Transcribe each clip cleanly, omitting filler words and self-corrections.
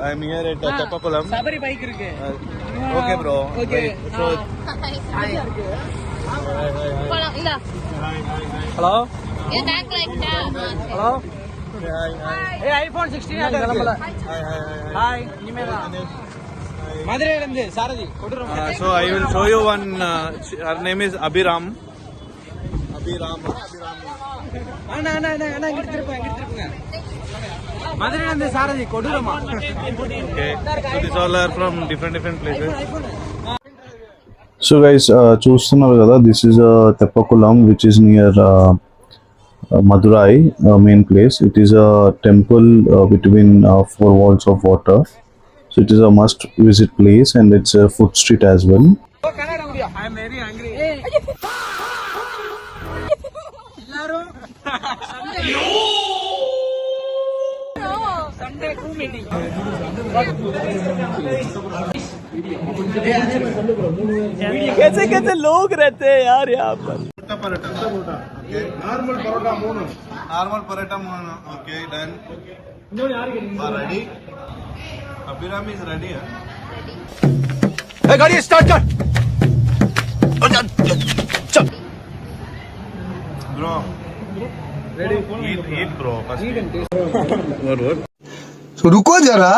I'm here at Teppakulam. Sabari bike irukku. Okay bro. Okay. So Hello. You back like that. Hello. Hey, Hey, iPhone 16 adala. Hi. Nimela. Madurai irundhu Sarathi kodurum. So I will show you one. Her name is Abhiram. Anna inga thirupunga. Madurai irundhu Sarathi kodurama. Okay. So these all are from different places. So guys, చూస్తున్నారు కదా, this is Teppakulam, which is near Madurai main place. It is a temple between four walls of water. So it is a must visit place, and it's a food street as well. I am very hungry. Sunday crew meeting. कैसे लोग रहते हैं यार यहाँ पर. Normal paratha 3. Okay, done. Ready? Abhiram is ready. Hey, गाड़ी start कर. Bro. Ready? Eat bro. What? तो रुको जरा,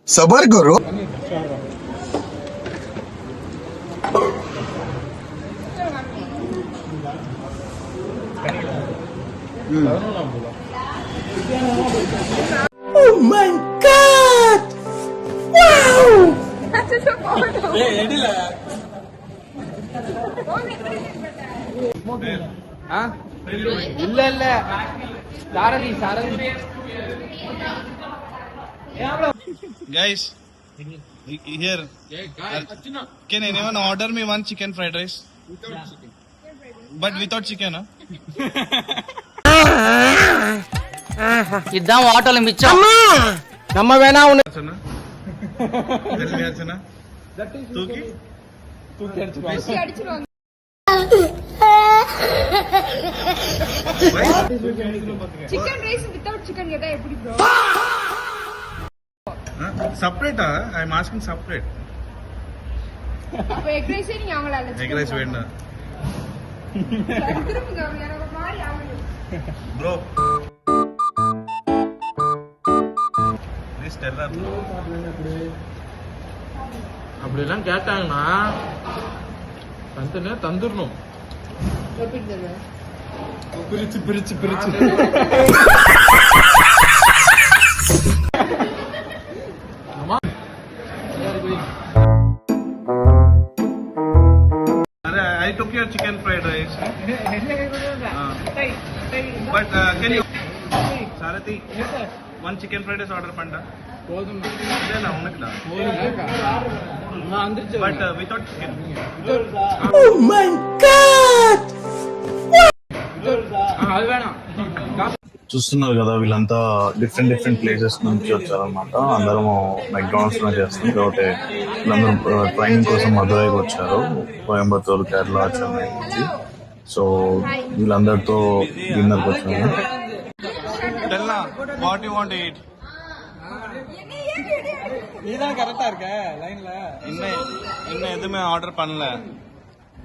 सबर करो. Oh my God! Wow! இல்ல சாரதி Guys, here. Can anyone order me one chicken fried rice? But without chicken, huh? ఇద్దాం ఆటోలో మిచ్చం நம்ம வேணா ஒண்ணு తూకి అడిచిరువాங்க. చికెన్ రైస్ వితౌట్ చికెన్ కదా ఎప్పుడు bro? separate I'm asking separate. அப்ப எக் ரைஸ் நீங்க அவங்களால Egg rice வேண்டாம் திரும்புங்க எனக்கு ஒரு மாதிரி ஆகுது. bro. Please tell her. அப்படி எல்லாம் கேட்டாங்கன்னா தந்தனே தந்துடணும். பிரிச்சு I took your chicken fried rice. But can you Sarathi one chicken fried rice order panda? போதும். இல்ல உனக்கு தான். நான் வந்துருச்சு. But without chicken. Oh my God! అది వేణాం. చూస్తున్నారు కదా, వీళ్ళంతా డిఫరెంట్ ప్లేసెస్ నుంచి వచ్చారనమాట. అందరం మెక్డానల్డ్స్ లో చేస్తాం కాబట్టి వీళ్ళందరూ ట్రైనింగ్ కోసం మదురైకి వచ్చారు, కోయంబత్తూరు, కేరళ, చెన్నై నుంచి. సో వీళ్ళందరితో డిన్నర్కి వచ్చాము. Tell na what you want to eat. நீதான் கரெக்டா இருக்க லைன்ல. இன்னும் எதுவுமே ஆர்டர் பண்ணல.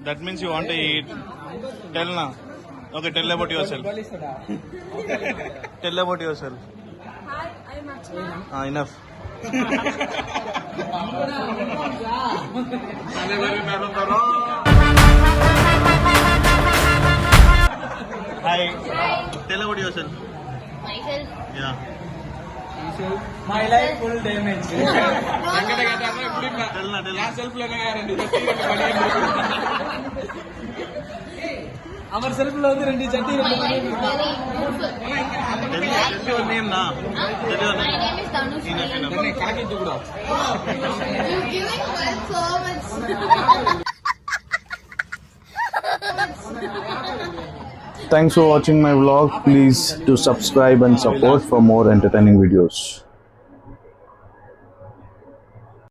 That means you want to eat. Tell na. Okay, tell about yourself. Tell about yourself. Hi, I am Archana. Enough. Hi. Tell about yourself. Myself. Yeah. My life full damage. எங்கட கேட்டாங்க இப்படி Tell na. நான் செல்ஃப்ல என்ன ரெண்டு சட்டி ரெண்டு படி அவர் செல்ஃப்ல வந்து ரெண்டு சட்டி ரெண்டு படி. Tell your name na. Tell your My name. name is Dhanush. Enough. கணக்கிட்டு கூட. You giving well so much. Thanks for watching my vlog. Please do subscribe and support for more entertaining videos.